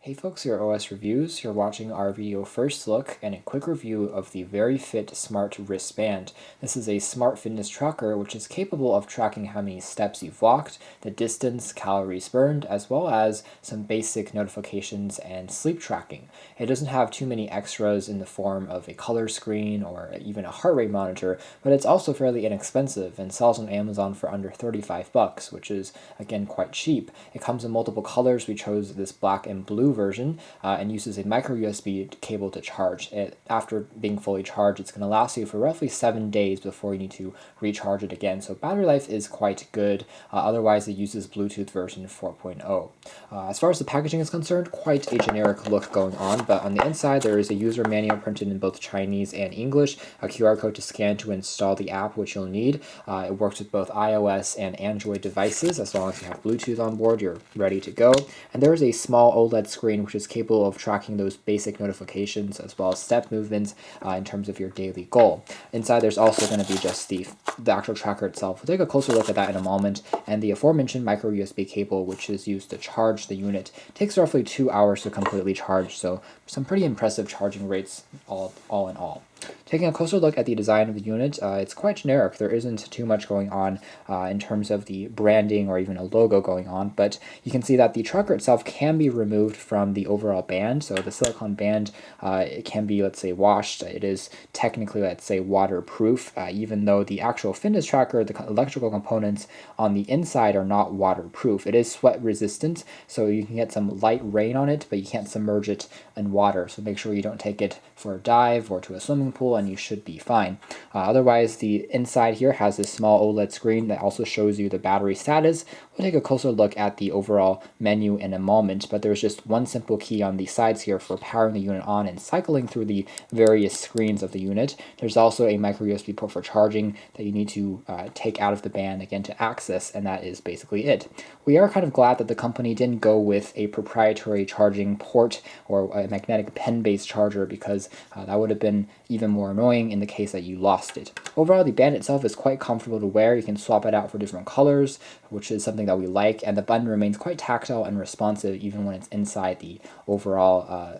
Hey folks, here are OS Reviews. You're watching our video first look and a quick review of the VeryFit Smart Wristband. This is a smart fitness tracker which is capable of tracking how many steps you've walked, the distance, calories burned, as well as some basic notifications and sleep tracking. It doesn't have too many extras in the form of a color screen or even a heart rate monitor, but it's also fairly inexpensive and sells on Amazon for under $35, which is again quite cheap. It comes in multiple colors. We chose this black and blue version and uses a microUSB cable to charge it. After being fully charged, it's going to last you for roughly 7 days before you need to recharge it again, so battery life is quite good. Otherwise, it uses Bluetooth version 4.0. As far as the packaging is concerned, quite a generic look going on, but on the inside there is a user manual printed in both Chinese and English, a QR code to scan to install the app, which you'll need. It works with both iOS and Android devices. As long as you have Bluetooth on board, you're ready to go. And there is a small OLED screen which is capable of tracking those basic notifications as well as step movements in terms of your daily goal. Inside there's also going to be just the actual tracker itself. We'll take a closer look at that in a moment. And the aforementioned micro USB cable, which is used to charge the unit, takes roughly 2 hours to completely charge, so some pretty impressive charging rates all in all. Taking a closer look at the design of the unit, it's quite generic. There isn't too much going on in terms of the branding or even a logo going on, but you can see that the tracker itself can be removed from the overall band. So the silicone band, it can be, let's say, washed. It is technically, let's say, waterproof, even though the actual fitness tracker, the electrical components on the inside are not waterproof. It is sweat resistant, so you can get some light rain on it, but you can't submerge it in water. So make sure you don't take it for a dive or to a swimming pool, and you should be fine. Otherwise, the inside here has this small OLED screen that also shows you the battery status. We'll take a closer look at the overall menu in a moment, but there's just one simple key on the sides here for powering the unit on and cycling through the various screens of the unit. There's also a micro USB port for charging that you need to take out of the band again to access, and that is basically it. We are kind of glad that the company didn't go with a proprietary charging port or a magnetic pen-based charger, because that would have been even more annoying in the case that you lost it. Overall, the band itself is quite comfortable to wear. You can swap it out for different colors, which is something that we like, and the button remains quite tactile and responsive even when it's inside the overall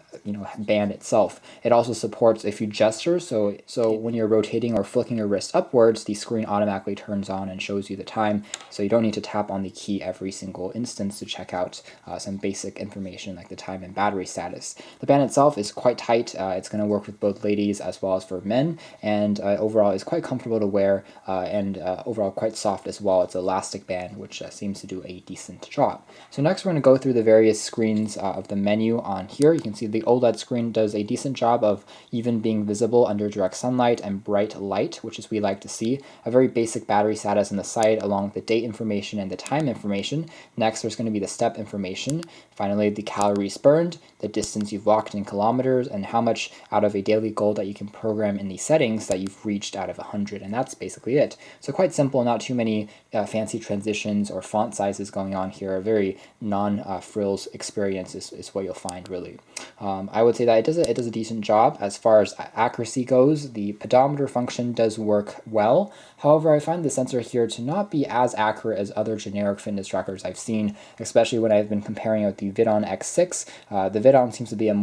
band itself. It also supports a few gestures, so when you're rotating or flicking your wrist upwards, the screen automatically turns on and shows you the time, so you don't need to tap on the key every single instance to check out some basic information like the time and battery status. The band itself is quite tight. It's going to work with both ladies as well as for men, and overall is quite comfortable to wear and overall quite soft as well. It's an elastic band, which seems to do a decent job. So next we're going to go through the various screens of the menu on here. You can see the OLED screen does a decent job of even being visible under direct sunlight and bright light, which is we like to see. A very basic battery status on the side along with the date information and the time information. Next there's going to be the step information. Finally, the calories burned, the distance you've walked in kilometers, and how much out of a daily goal that you can program in the settings that you've reached out of 100, and that's basically it. So quite simple, not too many fancy transitions or font sizes going on here. A very non-frills experience is what you'll find, really. I would say that it does a decent job. As far as accuracy goes, the pedometer function does work well. However, I find the sensor here to not be as accurate as other generic fitness trackers I've seen, especially when I've been comparing it with the Vidon X6. The Vidon seems to be a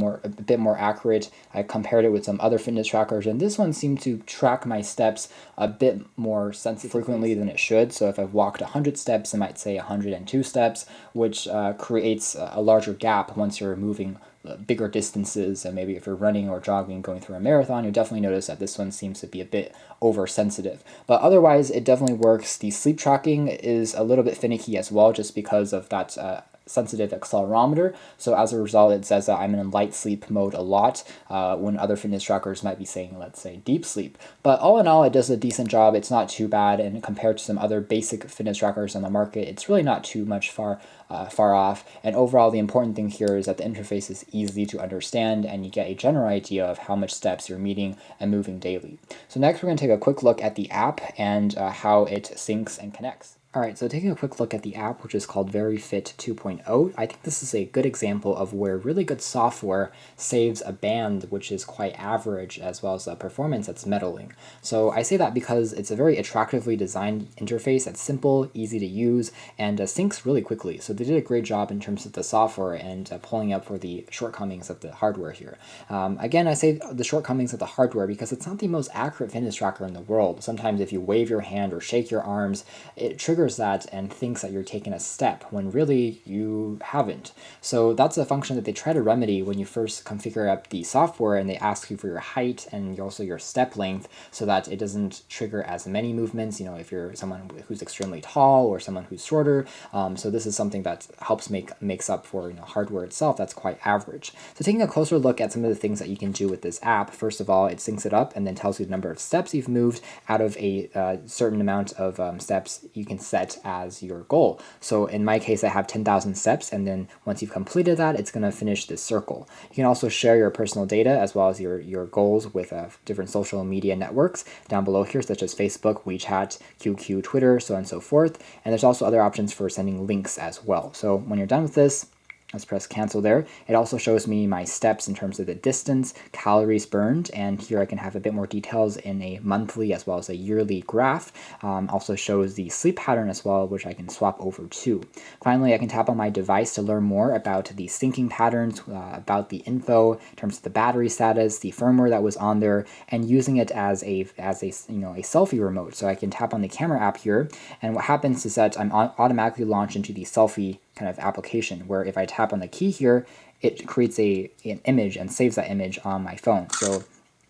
bit more accurate. I compared it with some other fitness trackers, and this one seemed to track my steps a bit more frequently than it should. So if I've walked 100 steps, it might say 102 steps, which creates a larger gap once you're moving bigger distances. And maybe if you're running or jogging, going through a marathon, you'll definitely notice that this one seems to be a bit oversensitive. But otherwise, it definitely works. The sleep tracking is a little bit finicky as well, just because of that sensitive accelerometer. So as a result, it says that I'm in light sleep mode a lot, when other fitness trackers might be saying, let's say, deep sleep. But all in all, it does a decent job. It's not too bad, and compared to some other basic fitness trackers on the market, it's really not too much far off. And overall, the important thing here is that the interface is easy to understand, and you get a general idea of how much steps you're meeting and moving daily. So next, we're going to take a quick look at the app and how it syncs and connects. Alright, so taking a quick look at the app, which is called VeryFit 2.0, I think this is a good example of where really good software saves a band which is quite average, as well as a performance that's meddling. So I say that because it's a very attractively designed interface that's simple, easy to use, and syncs really quickly. So they did a great job in terms of the software and pulling up for the shortcomings of the hardware here. Again, I say the shortcomings of the hardware because it's not the most accurate fitness tracker in the world. Sometimes if you wave your hand or shake your arms, it triggers that and thinks that you're taking a step when really you haven't. So that's a function that they try to remedy when you first configure up the software and they ask you for your height and also your step length so that it doesn't trigger as many movements, if you're someone who's extremely tall or someone who's shorter. So this is something that helps makes up for hardware itself that's quite average. So taking a closer look at some of the things that you can do with this app, first of all, it syncs it up and then tells you the number of steps you've moved out of a certain amount of steps you can set as your goal. So in my case, I have 10,000 steps, and then once you've completed that, it's going to finish this circle. You can also share your personal data as well as your goals with different social media networks down below here, such as Facebook, WeChat, QQ, Twitter, so on and so forth. And there's also other options for sending links as well. So when you're done with this, let's press cancel there. It also shows me my steps in terms of the distance, calories burned, and here I can have a bit more details in a monthly as well as a yearly graph. Also shows the sleep pattern as well, which I can swap over to. Finally, I can tap on my device to learn more about the syncing patterns, about the info in terms of the battery status, the firmware that was on there, and using it as a selfie remote. So I can tap on the camera app here, and what happens is that I'm automatically launched into the selfie kind of application, where if I tap on the key here, it creates an image and saves that image on my phone. So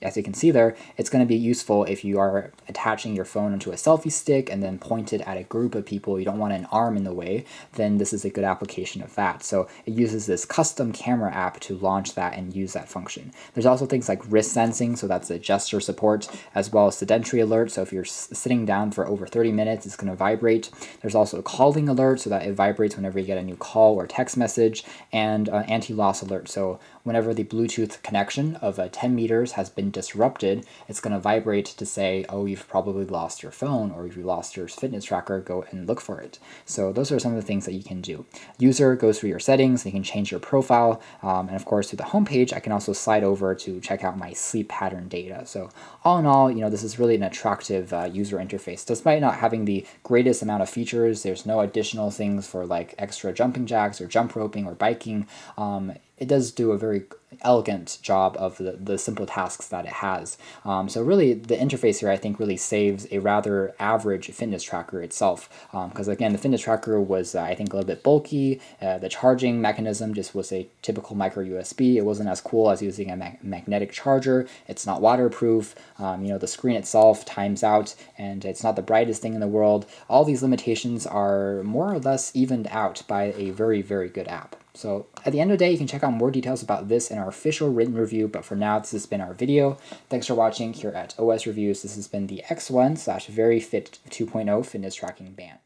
as you can see there, it's going to be useful if you are attaching your phone onto a selfie stick and then point it at a group of people, you don't want an arm in the way, then this is a good application of that. So it uses this custom camera app to launch that and use that function. There's also things like wrist sensing, so that's a gesture support, as well as sedentary alert, so if you're sitting down for over 30 minutes, it's going to vibrate. There's also a calling alert, so that it vibrates whenever you get a new call or text message, and anti-loss alert, so whenever the Bluetooth connection of 10 meters has been disrupted, it's going to vibrate to say, oh, you've probably lost your phone, or if you lost your fitness tracker, go and look for it. So those are some of the things that you can do. User goes through your settings, and you can change your profile, and of course through the homepage, I can also slide over to check out my sleep pattern data. So all in all, this is really an attractive user interface. Despite not having the greatest amount of features, there's no additional things for like extra jumping jacks or jump roping or biking. It does do a very elegant job of the simple tasks that it has. So really, the interface here, I think, really saves a rather average fitness tracker itself. Because again, the fitness tracker was, I think, a little bit bulky. The charging mechanism just was a typical micro USB. It wasn't as cool as using a magnetic charger. It's not waterproof. The screen itself times out, and it's not the brightest thing in the world. All these limitations are more or less evened out by a very, very good app. So at the end of the day, you can check out more details about this in our official written review, but for now, this has been our video. Thanks for watching here at OS Reviews. This has been the X1/VeryFit 2.0 fitness tracking band.